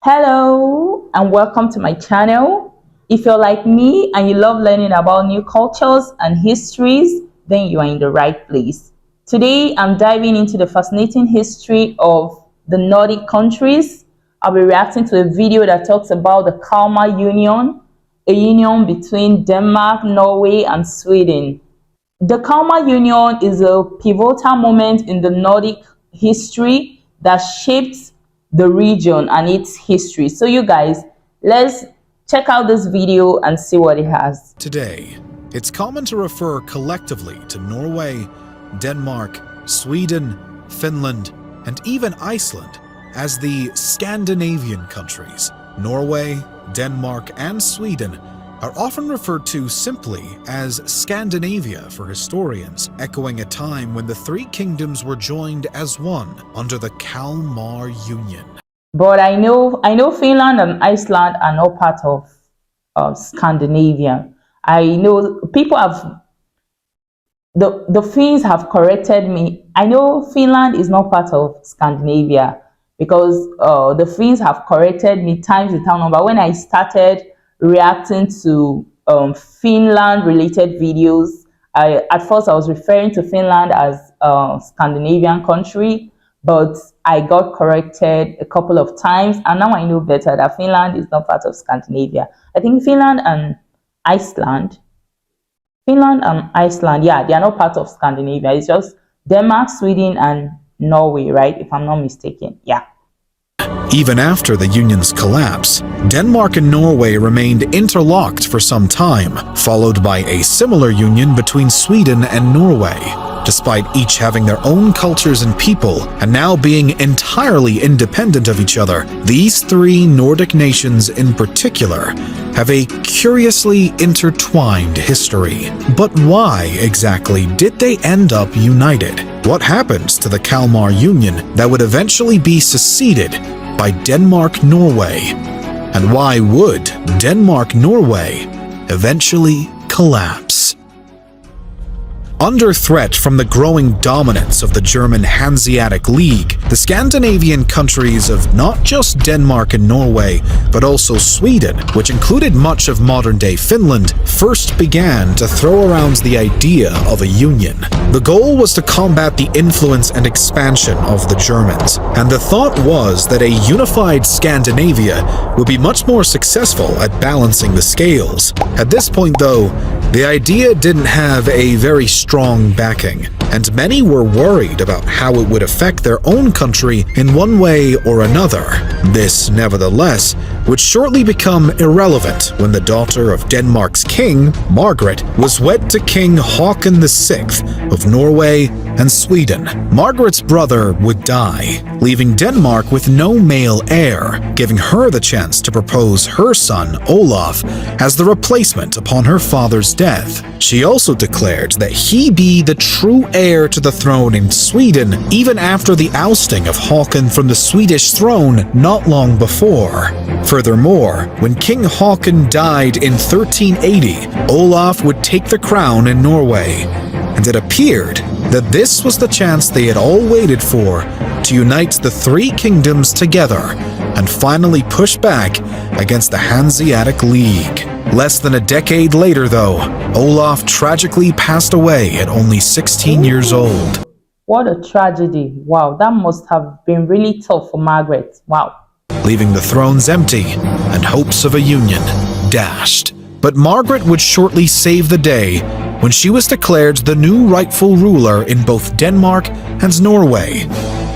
Hello and welcome to my channel. If you're like me and you love learning about new cultures and histories, then you are in the right place. Today, I'm diving into the fascinating history of the Nordic countries. I'll be reacting to a video that talks about the Kalmar Union, a union between Denmark, Norway, and Sweden. The Kalmar Union is a pivotal moment in the Nordic history that shaped the region and its history. So you guys, let's check out this video and see what it has. Today, it's common to refer collectively to Norway, Denmark, Sweden, Finland, and even Iceland as the Scandinavian countries. Norway, Denmark, and Sweden are often referred to simply as Scandinavia for historians, echoing a time when the three kingdoms were joined as one under the Kalmar Union. But I know Finland and Iceland are not part of Scandinavia. I know people have the Finns have corrected me. I know Finland is not part of Scandinavia because the Finns have corrected me times without number when I started reacting to Finland related videos. At first I was referring to Finland as a Scandinavian country, but I got corrected a couple of times and now I know better that Finland is not part of Scandinavia. I think Finland and Iceland, yeah, they are not part of Scandinavia. It's just Denmark, Sweden, and Norway, right? If I'm not mistaken, yeah. Even after the Union's collapse, Denmark and Norway remained interlocked for some time, followed by a similar union between Sweden and Norway. Despite each having their own cultures and people, and now being entirely independent of each other, these three Nordic nations in particular have a curiously intertwined history. But why exactly did they end up united? What happens to the Kalmar Union that would eventually be seceded by Denmark-Norway? And why would Denmark-Norway eventually collapse? Under threat from the growing dominance of the German Hanseatic League, the Scandinavian countries of not just Denmark and Norway, but also Sweden, which included much of modern-day Finland, first began to throw around the idea of a union. The goal was to combat the influence and expansion of the Germans, and the thought was that a unified Scandinavia would be much more successful at balancing the scales. At this point, though, the idea didn't have a very strong backing, and many were worried about how it would affect their own country in one way or another. This, nevertheless, would shortly become irrelevant when the daughter of Denmark's king, Margaret, was wed to King Håkon VI of Norway and Sweden. Margaret's brother would die, leaving Denmark with no male heir, giving her the chance to propose her son, Olaf, as the replacement upon her father's death. She also declared that he be the true heir to the throne in Sweden, even after the ousting of Håkon from the Swedish throne not long before. Furthermore, when King Håkon died in 1380, Olaf would take the crown in Norway, and it appeared that this was the chance they had all waited for to unite the three kingdoms together and finally push back against the Hanseatic League. Less than a decade later, though, Olaf tragically passed away at only 16 years old. What a tragedy. Wow, that must have been really tough for Margaret. Wow. Leaving the thrones empty and hopes of a union dashed. But Margaret would shortly save the day when she was declared the new rightful ruler in both Denmark and Norway.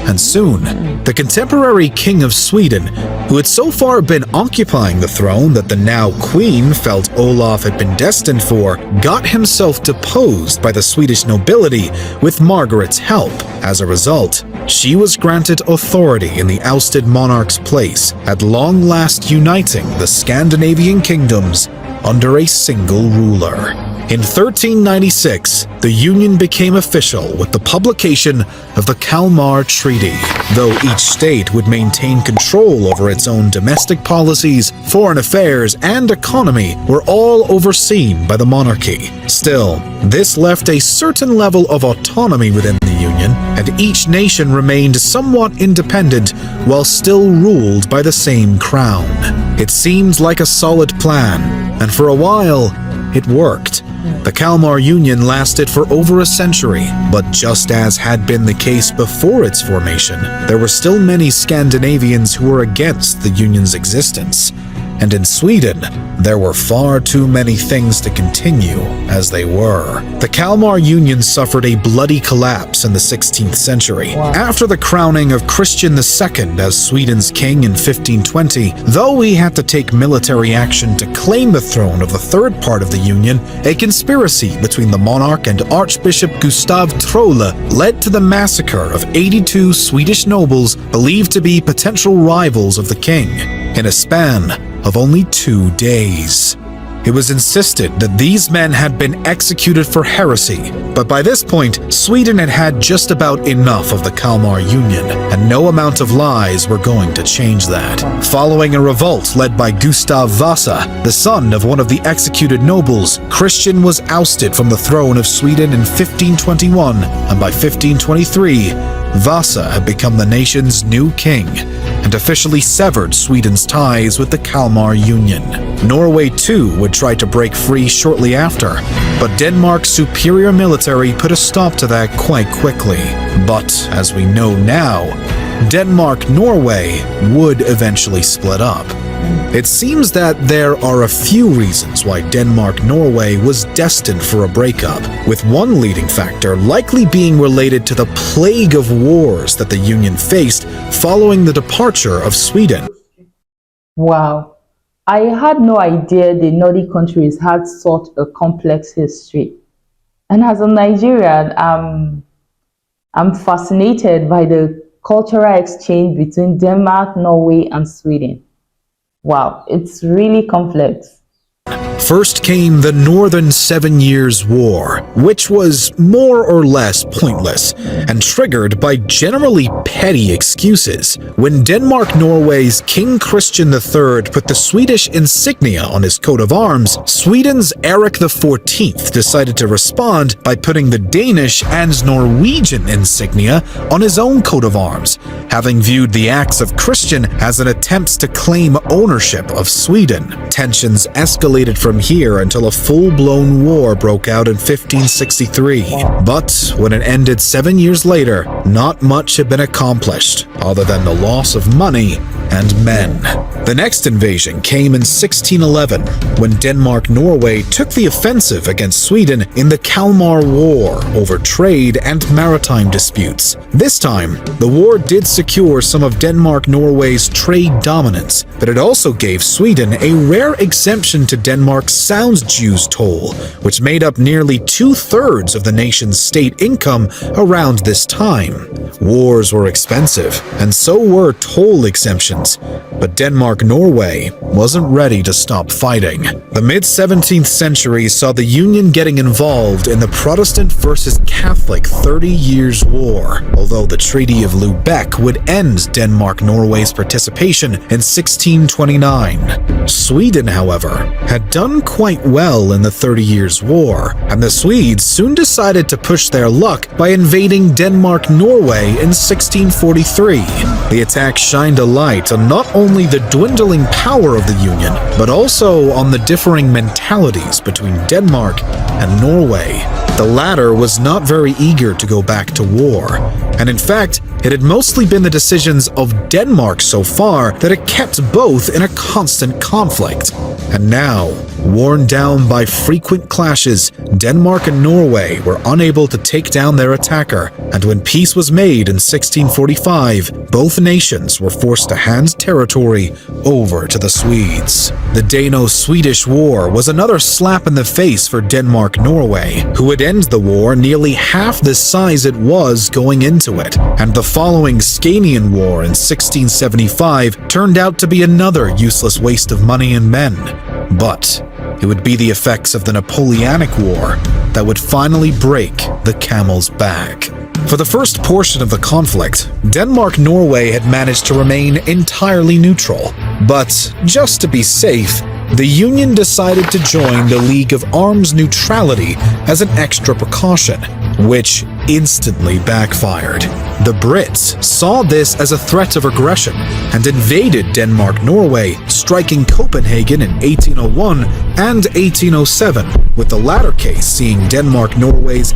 And soon, the contemporary king of Sweden, who had so far been occupying the throne that the now queen felt Olaf had been destined for, got himself deposed by the Swedish nobility with Margaret's help. As a result, she was granted authority in the ousted monarch's place, at long last uniting the Scandinavian kingdoms under a single ruler. In 1396, the Union became official with the publication of the Kalmar Treaty. Though each state would maintain control over its own domestic policies, foreign affairs, and economy were all overseen by the monarchy. Still, this left a certain level of autonomy within the Union, and each nation remained somewhat independent while still ruled by the same crown. It seemed like a solid plan, and for a while, it worked. The Kalmar Union lasted for over a century, but just as had been the case before its formation, there were still many Scandinavians who were against the Union's existence. And in Sweden, there were far too many things to continue as they were. The Kalmar Union suffered a bloody collapse in the 16th century. Wow. After the crowning of Christian II as Sweden's king in 1520, though he had to take military action to claim the throne of the third part of the Union, a conspiracy between the monarch and Archbishop Gustav Trolle led to the massacre of 82 Swedish nobles believed to be potential rivals of the king, in a span of only 2 days. It was insisted that these men had been executed for heresy, but by this point, Sweden had had just about enough of the Kalmar Union, and no amount of lies were going to change that. Following a revolt led by Gustav Vasa, the son of one of the executed nobles, Christian was ousted from the throne of Sweden in 1521, and by 1523, Vasa had become the nation's new king and officially severed Sweden's ties with the Kalmar Union. Norway too would try to break free shortly after, but Denmark's superior military put a stop to that quite quickly. But as we know now, Denmark-Norway would eventually split up. It seems that there are a few reasons why Denmark-Norway was destined for a breakup, with one leading factor likely being related to the plague of wars that the Union faced following the departure of Sweden. Wow. I had no idea the Nordic countries had such a complex history. And as a Nigerian, I'm fascinated by the cultural exchange between Denmark, Norway, and Sweden. Wow, it's really complex. First came the Northern 7 Years' War, which was more or less pointless and triggered by generally petty excuses. When Denmark-Norway's King Christian III put the Swedish insignia on his coat of arms, Sweden's Erik XIV decided to respond by putting the Danish and Norwegian insignia on his own coat of arms, having viewed the acts of Christian as an attempt to claim ownership of Sweden. Tensions escalated from here until a full-blown war broke out in 1563. But when it ended 7 years later, not much had been accomplished, other than the loss of money and men. The next invasion came in 1611, when Denmark-Norway took the offensive against Sweden in the Kalmar War over trade and maritime disputes. This time, the war did secure some of Denmark-Norway's trade dominance, but it also gave Sweden a rare exemption to Denmark's sounds dues toll, which made up nearly 2/3 of the nation's state income around this time. Wars were expensive, and so were toll exemptions, but Denmark-Norway wasn't ready to stop fighting. The mid-17th century saw the Union getting involved in the Protestant versus Catholic 30 Years' War, although the Treaty of Lubeck would end Denmark-Norway's participation in 1629. Sweden, however, had done quite well in the 30 Years' War, and the Swedes soon decided to push their luck by invading Denmark-Norway in 1643. The attack shined a light on not only the dwindling power of the Union, but also on the differing mentalities between Denmark and Norway. The latter was not very eager to go back to war, and in fact, it had mostly been the decisions of Denmark so far that had kept both in a constant conflict. And now, worn down by frequent clashes, Denmark and Norway were unable to take down their attacker, and when peace was made in 1645, both nations were forced to hand territory over to the Swedes. The Dano-Swedish War was another slap in the face for Denmark-Norway, who would end the war nearly half the size it was going into it, and the following Scanian War in 1675 turned out to be another useless waste of money and men. But it would be the effects of the Napoleonic War that would finally break the camel's back. For the first portion of the conflict, Denmark-Norway had managed to remain entirely neutral. But just to be safe, the Union decided to join the League of Arms Neutrality as an extra precaution, which instantly backfired. The Brits saw this as a threat of aggression and invaded Denmark-Norway, striking Copenhagen in 1801 and 1807, with the latter case seeing Denmark-Norway's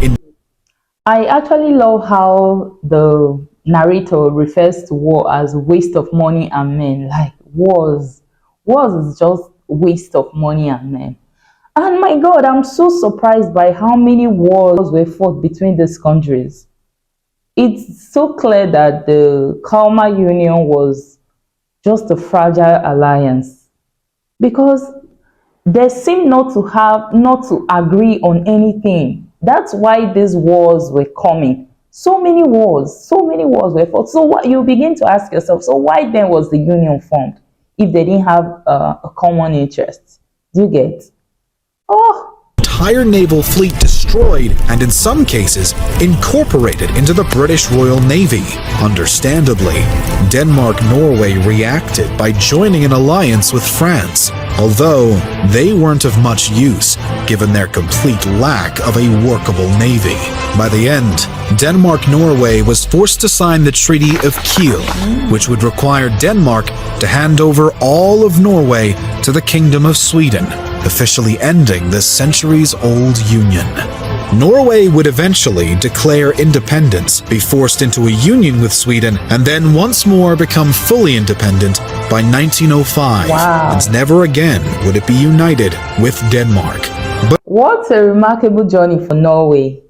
I actually love how the narrator refers to war as waste of money and men. Like wars is just waste of money and men. And my God, I'm so surprised by how many wars were fought between these countries. It's so clear that the Kalmar Union was just a fragile alliance because they seem not to agree on anything. That's why these wars were coming. So many wars were fought. So what you begin to ask yourself, so why then was the union formed if they didn't have a common interest? Do you get? Oh, entire naval fleet destroyed and in some cases incorporated into the British Royal Navy. Understandably, Denmark-Norway reacted by joining an alliance with France, although they weren't of much use given their complete lack of a workable navy. By the end, Denmark-Norway was forced to sign the Treaty of Kiel, which would require Denmark to hand over all of Norway to the Kingdom of Sweden, officially ending this centuries-old union. Norway would eventually declare independence, be forced into a union with Sweden, and then once more become fully independent by 1905. wow. And never again would it be united with Denmark. But What a remarkable journey for Norway.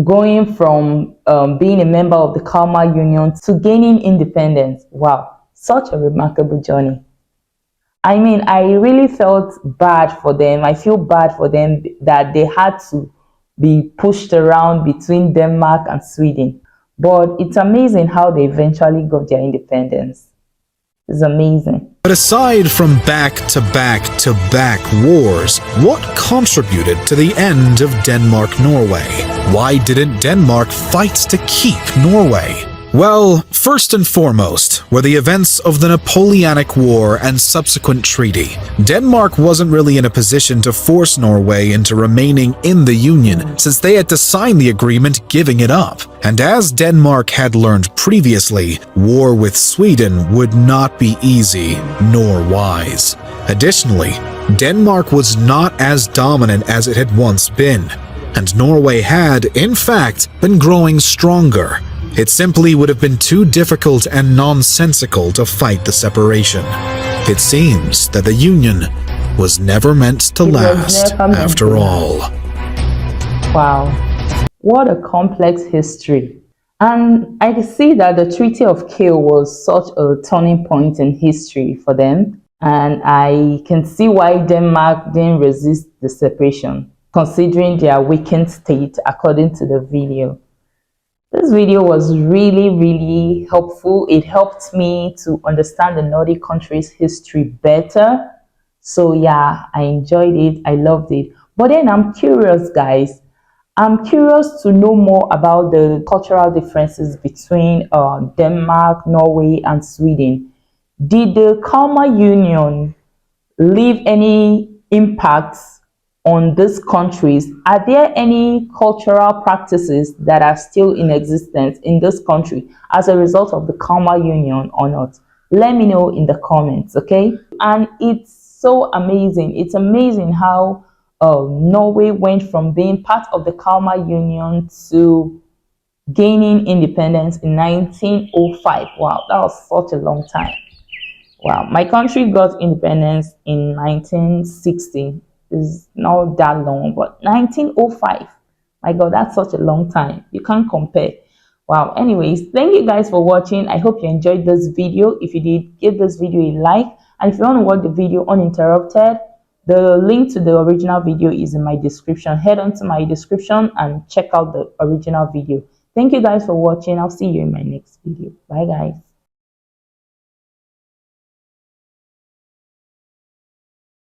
Going from being a member of the Kalmar Union to gaining independence. Wow, such a remarkable journey. I mean, I really felt bad for them. I feel bad for them that they had to be pushed around between Denmark and Sweden. But it's amazing how they eventually got their independence. It's amazing. But aside from back-to-back-to-back wars, what contributed to the end of Denmark-Norway? Why didn't Denmark fight to keep Norway? Well, first and foremost were the events of the Napoleonic War and subsequent treaty. Denmark wasn't really in a position to force Norway into remaining in the Union, since they had to sign the agreement giving it up. And as Denmark had learned previously, war with Sweden would not be easy nor wise. Additionally, Denmark was not as dominant as it had once been, and Norway had, in fact, been growing stronger. It simply would have been too difficult and nonsensical to fight the separation. It seems that the Union was never meant to last after all. Wow, what a complex history. And I can see that the Treaty of Kiel was such a turning point in history for them. And I can see why Denmark didn't resist the separation, considering their weakened state according to the video. This video was really helpful. It helped me to understand the Nordic countries' history better. So yeah, I enjoyed it. I loved it. But then I'm curious, guys. I'm curious to know more about the cultural differences between Denmark, Norway, and Sweden. Did the Kalmar Union leave any impacts on these countries? Are there any cultural practices that are still in existence in this country as a result of the Kalmar Union or not? Let me know in the comments, okay? And it's so amazing. It's amazing how Norway went from being part of the Kalmar Union to gaining independence in 1905. Wow, that was such a long time. Wow, my country got independence in 1960. Is not that long, but 1905, my God, that's such a long time. You can't compare. Wow. Anyways, thank you guys for watching. I hope you enjoyed this video. If you did, give this video a like, and if you want to watch the video uninterrupted, the link to the original video is in my description. Head on to my description and check out the original video. Thank you guys for watching. I'll see you in my next video. Bye guys.